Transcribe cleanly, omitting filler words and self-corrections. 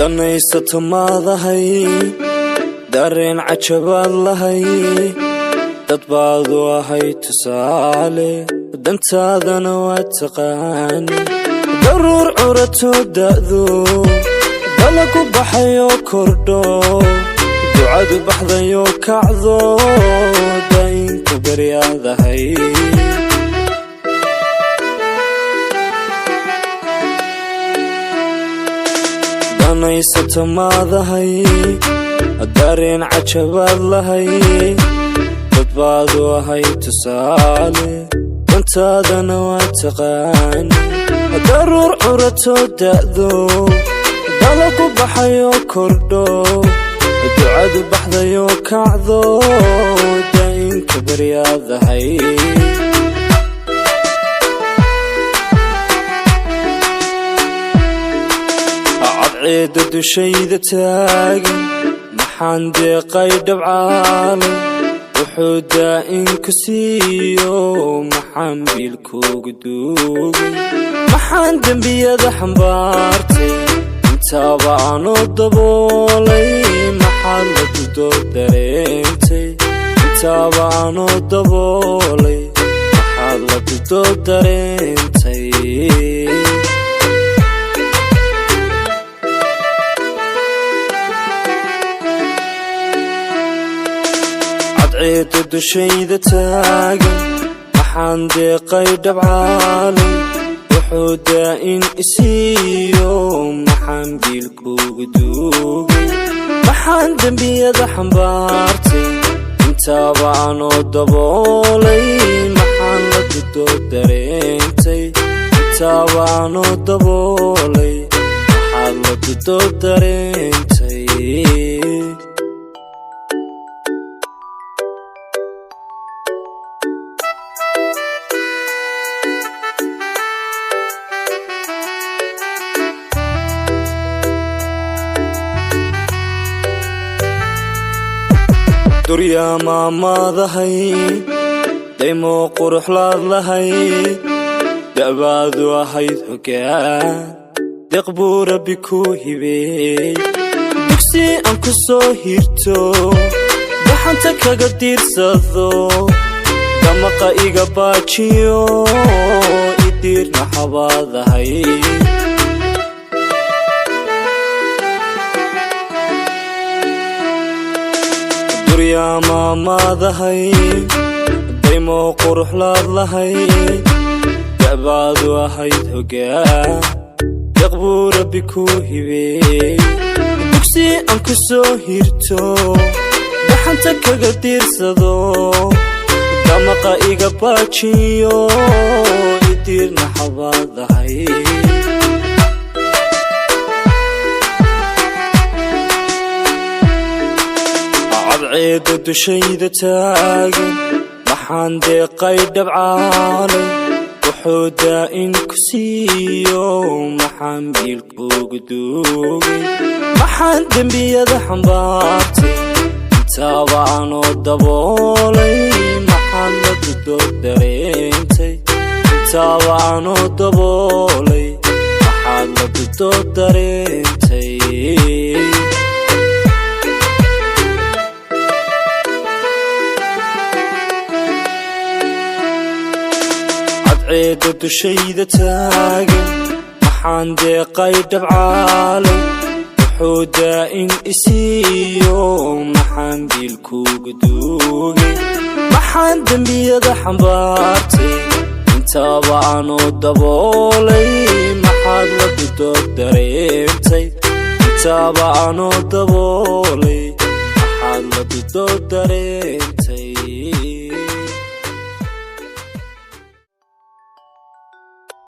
danaysato maadahay dareen cajabaad lahay dad baad u ahay tusaale dantaadana waa taqaani daruur curato da'do dalagu baxayo kordho ducadu baxdayo kacdo daynka baryaadahay danaysato maadahay dareen cajabaad lahay dad baad u ahay tusaale dantaadana waa taqaani daruur curato da'do dalagu baxayo kordho ducadu baxdayo kacdo daynka baryaadahay cadceeda dushayda taagan maxaan deeqay dhabcaale wuxuu daa'in ku siiyo maxaan biilkuugu duugay maxaan dembiyada xambaartay intaaba aanoo daboolay maxaad la dudood dareentay intaaba aanoo daboolay maxaad la dudood dareentay cadceeda dushayda taagan maxaan deeqay dhabcaale wuxuu daa'in isiiyo maxaan biilkuugu duugay maxaan dembiyada xambaartay intaaba aanoo daboolay maxaan la dudood dareentay intaaba aanoo daboolay maxaad la dudood dareentay duryaa maamaadahay daymo quruxlaad lahay da'baadu ahayd hoggaan deeq buu rabbi kuu hibeey dugsi aan ku soo hirto daxanta kaga diirsado damaqa iga baajiyo idiirna xabaadahay duryaa maamaadahay daymo quruxlaad lahay da'baadu ahayd hoggaan deeq buu rabbi kuu hibeey dugsi aan ku soo hirto daxanta kaga diirsado damaqa iga baajiyo idiirna xabaadahay cadceeda dushayda taagan maxaan deeqay dhabcaale wuxuu daa'in ku siiyo maxaan biilkuugu duugay maxaan dembiyada xambaartay intaaba aanoo daboolay maxaan la dudood dareentay intaaba aanoo daboolay maxaad la dudood dareentay cadceeda dushayda taagan maxaan deeqay dhabcaale wuxuu daa'in isiiyo maxaan biilkuugu duugay maxaan dembiyada xambaartay intaaba aanoo daboolay maxaad la dudood dareentay intaaba aanoo daboolay maxaad la dudood dareentay